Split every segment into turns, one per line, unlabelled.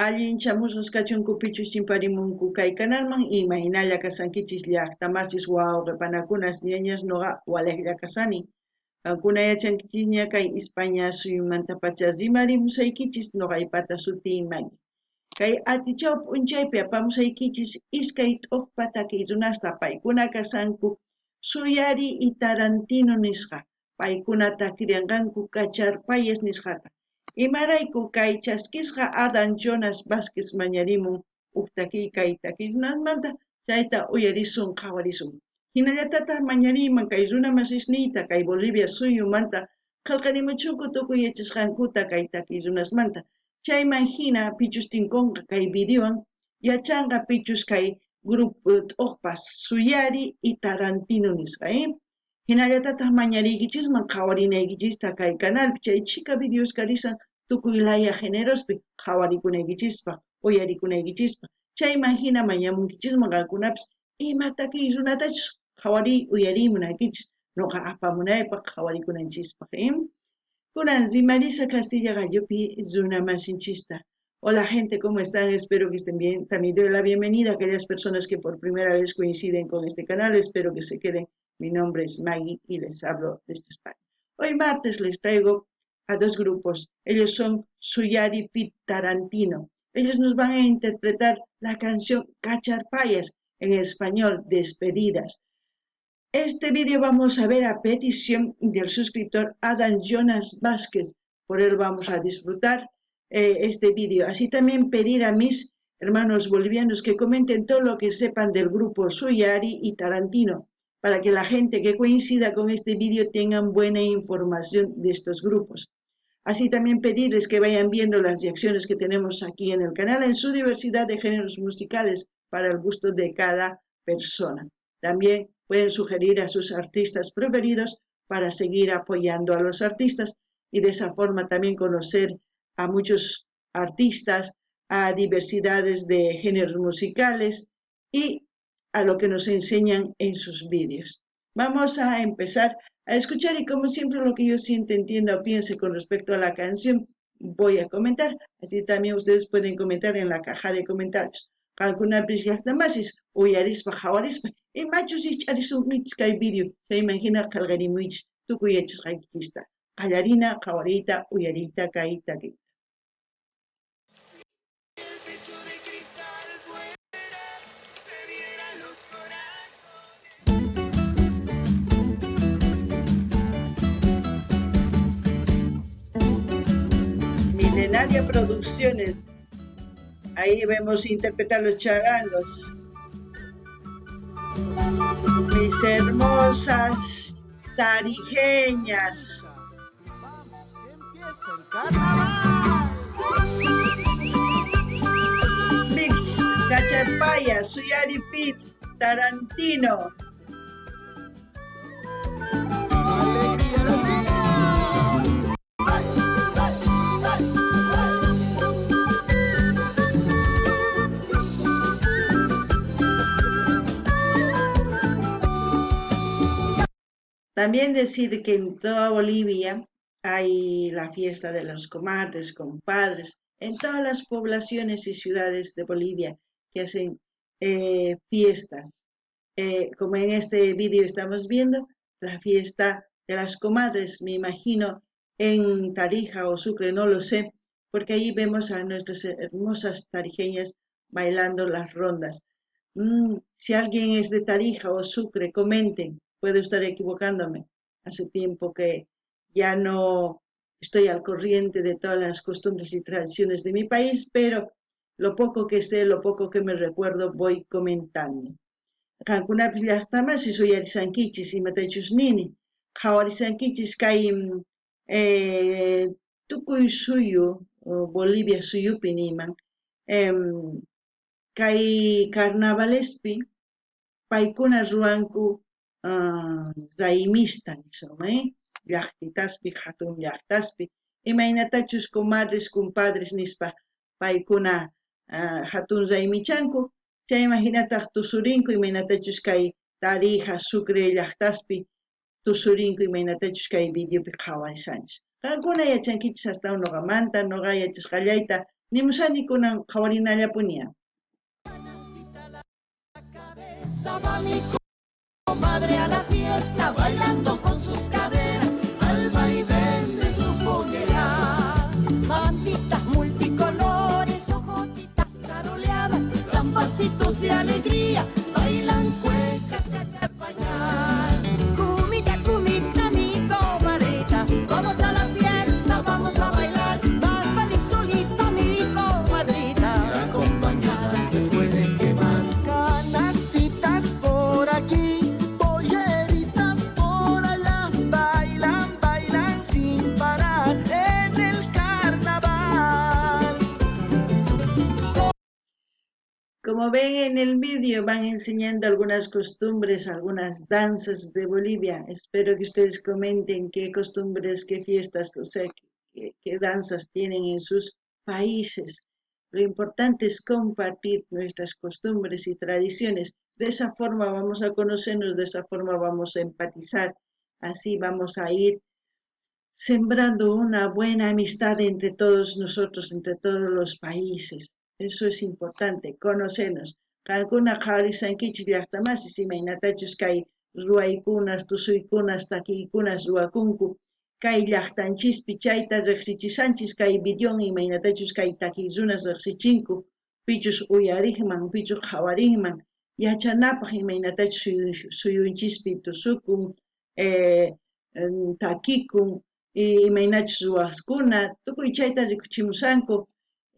Allin chamusqas kachunkupichus chimparimunku kay kanalman imaynalla kasankichis llaqtamasis wawqipanakunas ñañas noqa waliqlla kasani. Kankuna yachankichis ña kay España suyumanta pacha rimarimusaykichis noqaypata sutiymani. Kay atichaw p'unchaypi apamusaykichis iskay t'uqpa takiy runasta paykuna kasanku Suyari y Tarantino nisqa. Paykuna takirianqanku Cacharpayas nisqata. Imarayku kay chaskisqa Adán Jonas Vázquez mañarimun uqtakiy kay takirunasmanta chayta uyarisun qhawarisun. Hinallatataq mañariyman kay runa masisniyta kay Bolivia suyumanta qillqanimuchunku tukuy yachasqankuta kay takirunasmanta. Chayman hina pichus tinkunqa kay videowan yachanqa pichus kay grupo t'uqpas Suyari y Tarantino nisqa. Hinallatataq mañariykichisman qhawarinaykichista kay canalpi chay chika videos karisan tukuy laya generospi qhawarikunaykichispa uyarikunaykichispa chayman hina mañamunkichisman qankunapis imatakiy runatachus qhawariy uyarimunaykichis noqa apamunaypaq qhawarikunanchispa. Kunan Marisa Castilla Gallopi runa masinchista. Hola gente, ¿cómo están? Espero que estén bien. También doy la bienvenida a aquellas personas que por primera vez coinciden con este canal. Espero que se queden. Mi nombre es Maggie y les hablo desde España. Hoy martes les traigo a dos grupos. Ellos son Suyari Fit Tarantino. Ellos nos van a interpretar la canción Cacharpayas, en español, Despedidas. Este vídeo vamos a ver a petición del suscriptor Adán Jonas Vázquez. Por él vamos a disfrutar este vídeo. Así también pedir a mis hermanos bolivianos que comenten todo lo que sepan del grupo Suyari y Tarantino, para que la gente que coincida con este vídeo tengan buena información de estos grupos. Así también pedirles que vayan viendo las reacciones que tenemos aquí en el canal en su diversidad de géneros musicales para el gusto de cada persona. También pueden sugerir a sus artistas preferidos para seguir apoyando a los artistas y de esa forma también conocer a muchos artistas, a diversidades de géneros musicales y a lo que nos enseñan en sus vídeos. Vamos a empezar a escuchar y como siempre lo que yo sienta, entienda o piense con respecto a la canción voy a comentar. Así también ustedes pueden comentar en la caja de comentarios. Qankunapis llaqtamasis uyarispa hawarispa imachus ich'arisunkichis kay video chaymanta qillqarimuychis tukuy yachasqaykichista qallarina qawariyta uyariyta kay takiyta. Milenaria Producciones. Ahí vemos interpretar los charangos. Mis hermosas tarijeñas.
Vamos, que empieza el carnaval.
Mix, Cacharpayas, Suyari Fit, Tarantino.
Alegría los niños.
También decir que en toda Bolivia hay la fiesta de los comadres, compadres, en todas las poblaciones y ciudades de Bolivia que hacen fiestas. Como en este vídeo estamos viendo, la fiesta de las comadres, me imagino en Tarija o Sucre, no lo sé, porque ahí vemos a nuestras hermosas tarijeñas bailando las rondas. Si alguien es de Tarija o Sucre, comenten. Puedo estar equivocándome. Hace tiempo que ya no estoy al corriente de todas las costumbres y tradiciones de mi país, pero lo poco que sé, lo poco que me recuerdo, voy comentando. Qankunapis llaqtamasis uyarisankichis imatachus nini. Qhawarisankichis kay tukuy suyu, Bolivia suyupi niman. Kay carnavalespi paykuna ruanku zaymista nisqan, llaqtitaspi, hatun llaqtaspi, imaynatachus comadres, compadres nispa paykuna hatun zaymichanku, chayman hinataq tusurinku imaynatachus kay Tarija, Sucre llaqtaspi tusurinku imaynatachus kay videopi qhawarisanchis. Qankuna yachankichis hasta noqamanta, noqa yachasqallayta Nimusani kunan qhawarinallapuniya.
Va mi comadre a la fiesta bailando con sus caderas al vaivén de sus polleras. Manditas multicolores, ojotitas caroleadas, dan pasitos de alegría, bailan cuecas cachapayas. Cumita, cumita, mi comadrita, vamos a la fiesta, vamos a bailar. Baja y solita, mi comadrita, acompañada se puede quemar.
Canastitas por aquí, polleritas por allá, bailan, bailan sin parar en el carnaval.
Como ven en el vídeo, van enseñando algunas costumbres, algunas danzas de Bolivia. Espero que ustedes comenten qué costumbres, qué fiestas, o sea, qué danzas tienen en sus países. Lo importante es compartir nuestras costumbres y tradiciones. De esa forma vamos a conocernos, de esa forma vamos a empatizar. Así vamos a ir sembrando una buena amistad entre todos nosotros, entre todos los países. Eso es importante, conocernos. Kankuna qharisankichis llaqtamansis imaynatachus kay ruwaykunas, tusuykunas, takiykunas ruwakunku. Kay llaqtanchispi chayta riqsichishanchis kay videowan imaynatachus kay takiyrunas riqsichinku. Pichus uyarikman, pichus qhawarinman, yachanapaq imaynatachus suyunchispi tusukun, takikun, imaynachus ruwaqkuna, tukuy chayta rikuchimusanku.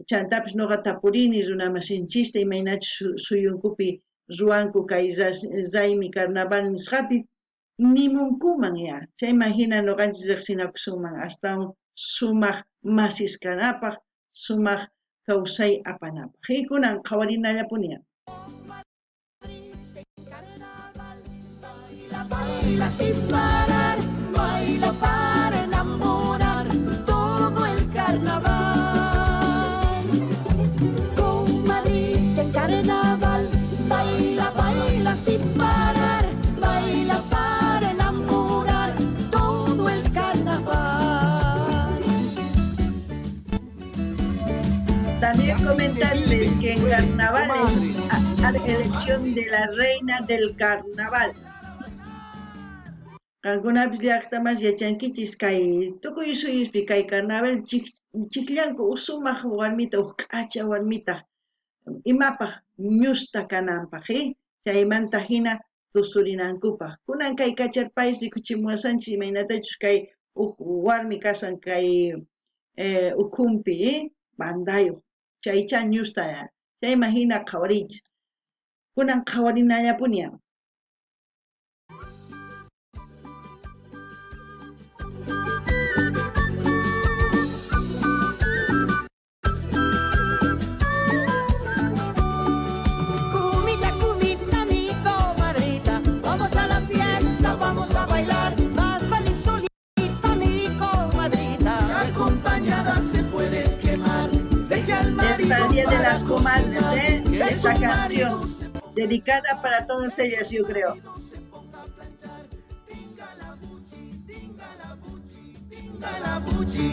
Chantapis noqa tapurini runamasinchista imaynachus suyunkupi ruwanku kay raymi carnaval nisqapi nimunkuman ya. Chayman hina noqanchis riqsinakusunman astawan sumaq masiskanapaq, sumaq kawsay apanapaq. Hikunan qhawarinallapuniya.
Baila, baila sin parar, baila para enamorar todo el carnaval. Comadrita en carnaval, baila, baila sin parar, baila para enamorar todo el carnaval.
También comentarles que en carnavales hay elección de la reina del carnaval. Algunas llaqtamas yachankichis kay tukuy suyuspi kay carnaval chikllanku usumaq warmita k'acha warmita imapaq ñusta kananpaq chaymanta hina tusurinankupaq. Kunan kay kacharpayis rikuchimuwasanchis imaynatachus kay warmi kasan kay ukhunpi bandayuq chaycha ñusta chayman hina qhawarinchis. Kunan qhawarinallapuniya.
Cumita, cumita, mi comadrita, vamos a la fiesta, vamos a bailar. Más vale solita, mi comadrita,
Acompañada se puede quemar. Deja al
Es para el Día de las Comadres,
que
esta
su
canción,
marido se
dedicada para todas ellas, yo creo.
ponga a planchar. Tinga la buchi, tinga la buchi, tinga la buchi.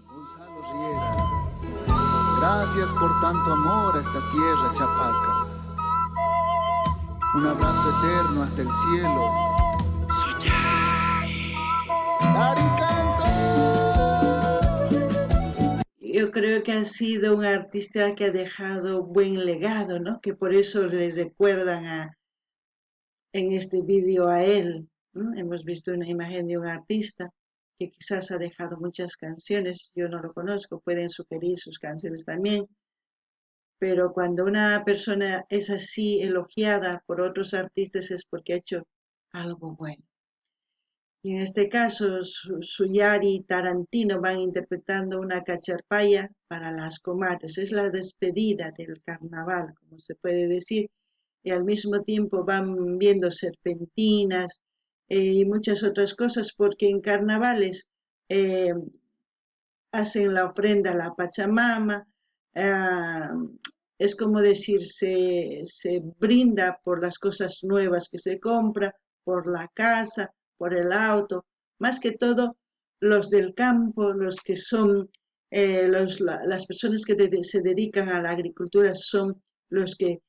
Gonzalo Riera, gracias por tanto amor a esta tierra chapaca. Un abrazo eterno hasta el cielo. Caricanto.
Yo creo que ha sido un artista que ha dejado buen legado, ¿no? Que por eso le recuerdan en este vídeo a él, ¿no? Hemos visto una imagen de un artista que quizás ha dejado muchas canciones, yo no lo conozco, pueden sugerir sus canciones también, pero cuando una persona es así elogiada por otros artistas es porque ha hecho algo bueno. Y en este caso, Suyari y Tarantino van interpretando una cacharpaya para las comadres. Es la despedida del carnaval, como se puede decir, y al mismo tiempo van viendo serpentinas y muchas otras cosas, porque en carnavales hacen la ofrenda a la Pachamama, es como decir, se brinda por las cosas nuevas que se compra, por la casa, por el auto, más que todo los del campo, los que son las personas que se dedican a la agricultura son los que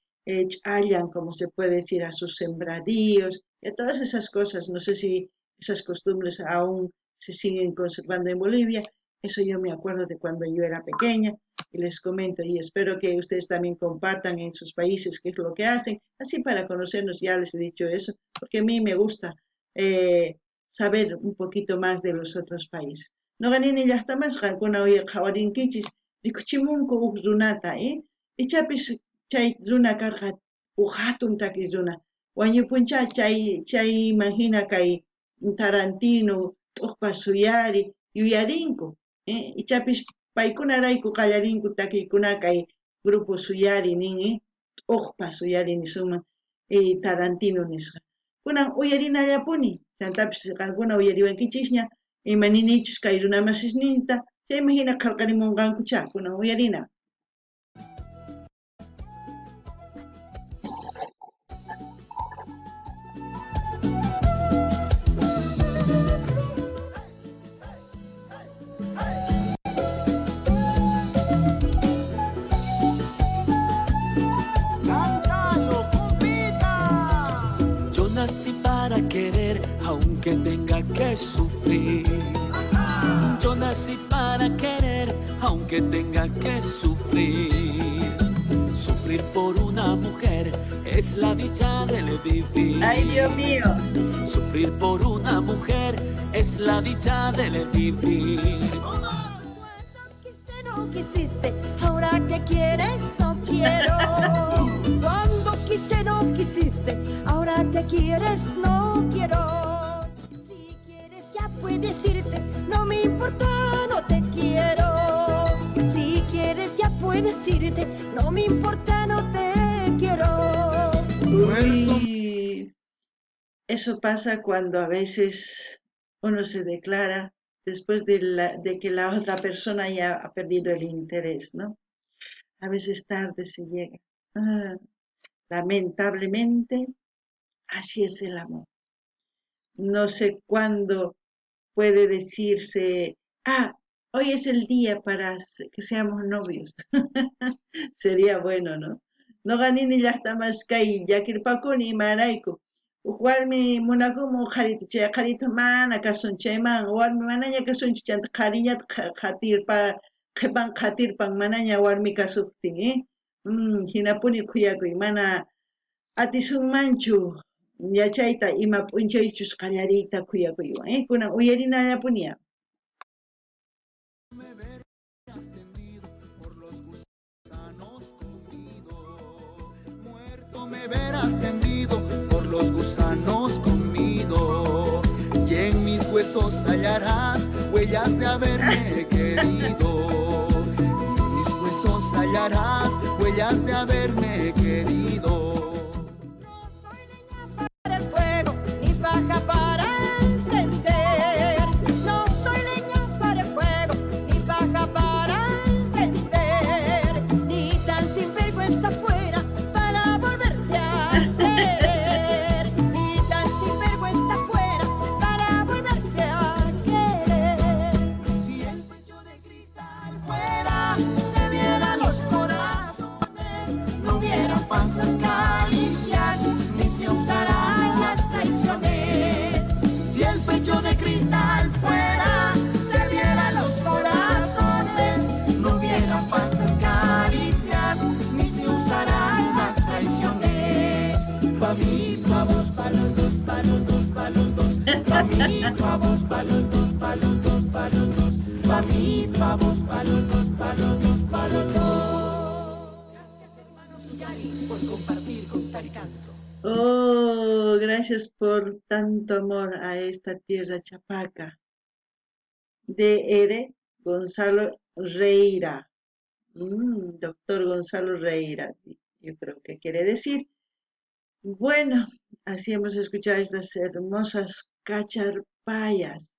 hallan, como se puede decir, a sus sembradíos, y a todas esas cosas. No sé si esas costumbres aún se siguen conservando en Bolivia. Eso yo me acuerdo de cuando yo era pequeña y les comento y espero que ustedes también compartan en sus países qué es lo que hacen. Así para conocernos, ya les he dicho eso, porque a mí me gusta saber un poquito más de los otros países. No ganini llaqtamasqa kuna qawarinkichis rikuchimunku huk runata, ichapis chay runa karqa huk hatun taki runa wañupuncha chay imagina kay Tarantino t'uqpa suyari yuyarinku, ichapis paykunarayku qallarinku takiykuna kay grupo suyari nin, t'uqpa suyari nisunman Tarantino nisqa kunan uyarinallapuni chantapis qankuna uyariwankichisña imaninichus kay runamasisninta chayma hina qallqarimunqankuchá kunan uyarina.
Cántalo, compita. Yo nací para querer, aunque tenga que sufrir. Yo nací para querer, aunque tenga que sufrir. Sufrir por una mujer es la dicha del vivir.
Ay, Dios mío.
Sufrir por una mujer es la dicha del vivir. Cuando quise no quisiste, ahora que quieres no quiero. Cuando quise no quisiste, ahora que quieres no quiero. Si quieres ya puedes irte, no me importa, no te quiero. Si quieres ya puedes irte, no me importa, no te quiero.
Uy, eso pasa cuando a veces uno se declara después de que la otra persona ya ha perdido el interés, ¿no? A veces tarde se llega. Ah, lamentablemente, así es el amor. No sé cuándo puede decirse, hoy es el día para que seamos novios. Sería bueno, ¿no? No ganini llaqtamas kay llakirpakuni imarayku. Huk warmi munakumun qharita chay qharita mana kasun chayman warmi manaña kasunchu chanta qhariñata qhipan qatirpan manaña warmi kasuptin, hinapuni kuyakuy mana atisunmanchu yachayta ima p'unchaychus qallariyta kuyakuywan, kunan uyarinallapuña.
Me verás tendido, por los gusanos comido, y en mis huesos hallarás huellas de haberme querido, y en mis huesos hallarás huellas de haberme querido.
No soy leña para el fuego, ni paja para encender. No soy leña para el fuego, ni paja para encender. Ni tan sinvergüenza fuera para volverte a querer. Ni tan sinvergüenza fuera para volverte a querer. Si el pecho de cristal fuera, se vieran los corazones, no hubiera falsas caricias, ni se usarán las traiciones. Si el pecho de cristal fuera, se vieran los corazones, no hubiera falsas caricias, ni se usarán las traiciones. Pa' mí, pa' vos, pa' los dos, pa' los dos, pa' los dos. Pa' mí, pa' vos, pa' los dos, pa' los dos, pa' los dos. Pa' mí, pa' vos, pa' los dos, pa' los dos, pa' los dos. Gracias, hermanos Yali, por compartir con Taricanto.
Oh, gracias por tanto amor a esta tierra chapaca. DR Gonzalo Reira. Doctor Gonzalo Reira, yo creo que quiere decir. Bueno, así hemos escuchado estas hermosas cacharpayas.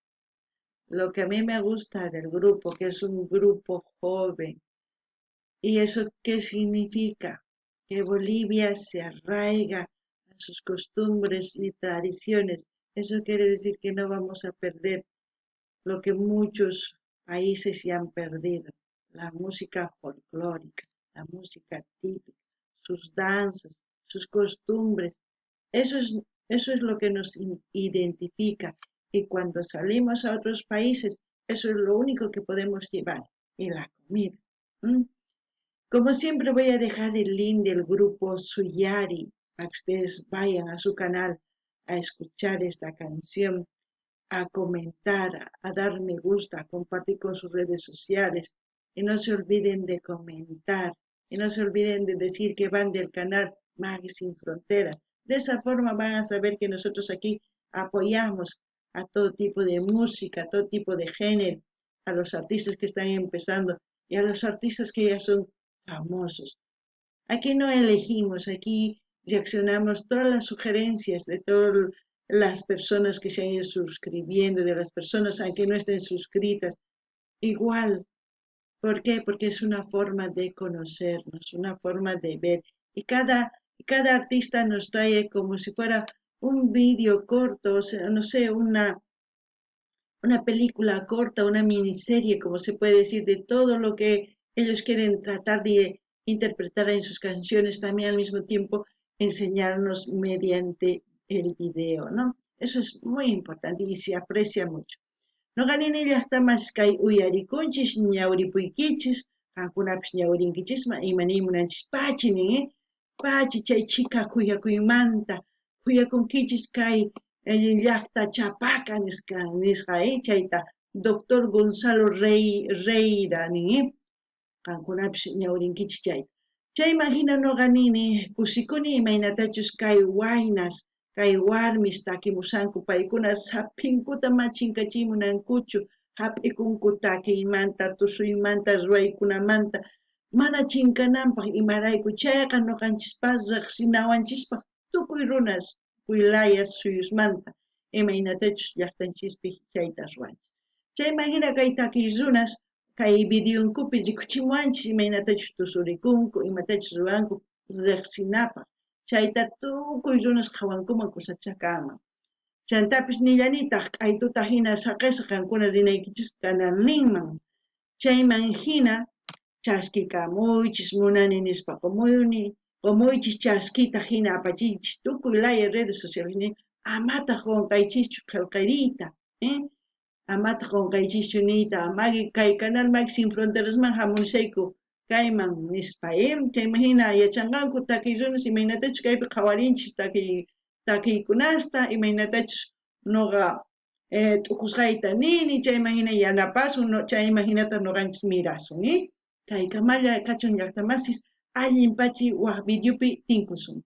Lo que a mí me gusta del grupo, que es un grupo joven. ¿Y eso qué significa? Que Bolivia se arraiga a sus costumbres y tradiciones Eso quiere decir que no vamos a perder lo que muchos países ya han perdido, la música folclórica, la música típica, sus danzas, sus costumbres. Eso es, eso es lo que nos identifica. Y cuando salimos a otros países, eso es lo único que podemos llevar, y la comida. ¿Mm? Como siempre voy a dejar el link del grupo Suyari para que ustedes vayan a su canal a escuchar esta canción, a comentar, a dar me gusta, a compartir con sus redes sociales. Y no se olviden de comentar. Y no se olviden de decir que van del canal Magis Sin Fronteras. De esa forma van a saber que nosotros aquí apoyamos a todo tipo de música, a todo tipo de género, a los artistas que están empezando y a los artistas que ya son famosos. Aquí no elegimos, aquí reaccionamos todas las sugerencias de todas las personas que se han ido suscribiendo, de las personas aunque no estén suscritas. Igual, ¿por qué? Porque es una forma de conocernos, una forma de ver. Y cada artista nos trae como si fuera un vídeo corto, o sea, no sé, una película corta, una miniserie, como se puede decir, de todo lo que ellos quieren tratar de interpretar en sus canciones, también al mismo tiempo enseñarnos mediante el video, ¿no? Eso es muy importante y se aprecia mucho. No ganin llaqtamas kay uyarikunchis ñawripuykichis, qankunapish ñawrinkichisma imaniymunanchis pachi nin, pachi chay chika kuyakuymanta, kuyakunkichis kay llaqta Chapaca nisqa chayta doctor Gonzalo Reira nin, qankunapish ñawrinkichis chayta. Chayman hina noqa nini kusikuni imaynatachus kay waynas, kay warmis takimusanku paykuna sapinkuta machinkachimunankuchu hap'ikunku takiymanta, tusuymanta, ruwaykunamanta mana chinkananpaq imarayku chayqa noqanchikpas riqsinawanchikpaq tukuy runas wilayas suyusmanta imaynatachus llaqtanchispi chayta ruwanchik. Chayman hina kay takiy runas kay videonkupi rikuchimuwanchis imaynatachus tusurikunku, imatachus ruwanku riqsinapaq. Chayta tukuy runas qhawankuman kusachakaman. Chantapis nillanitaq q'aytuta hina saqisqa qankuna rinaykichis canal ninman. Chayman hina chaskikamuychis munani nispa qumuychis chaskita hina apachinchis tukuy laya redes sociales ni amata qunqaychischu qillqiriyta, amata qunqaychischu niyta amagi kay canal Magis Sin Fronterasman hamunisayku kayman nispa chayman hina yachanqanku takiy runas imaynatachus kaypi qhawarinchis takiykunasta imaynatachus noqa t'ukusqayta nini chayman hina yanapasun chayman hinata noqanchis mirasun kay kamalla kachun llaqtamasis allin pachi waq videopi tinkusun.